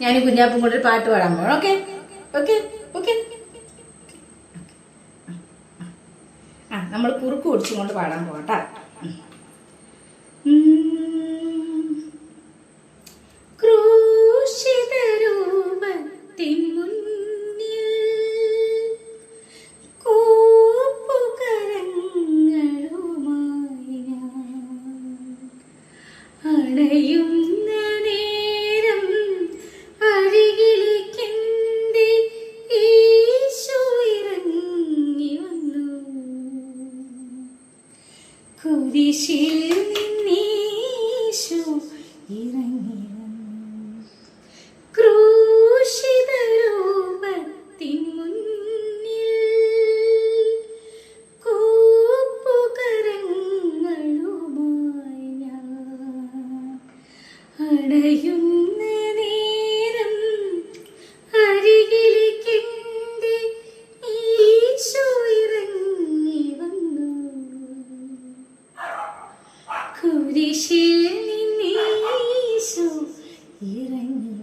ഞാൻ കുഞ്ഞാപ്പും കൊണ്ട് ഒരു പാട്ട് പാടാൻ പോകണം. Okay okay okay. നമ്മൾ കുറുക്ക് കുടിച്ചും കൊണ്ട് പാടാൻ പോകട്ടാ. കുരിശിൽ നിന്നീശോ ഇറങ്ങി ക്രൂശിത രൂപത്തിൻ മുന്നിൽ കൂപ്പുകരങ്ങളുമായി ഞാൻ അടയുന്ന നേരം അരികിലേക്കെന്റെ ഈശോ ഇറങ്ങി വന്നു. കുരിശിൽ നിന്നീശോ ഇറങ്ങി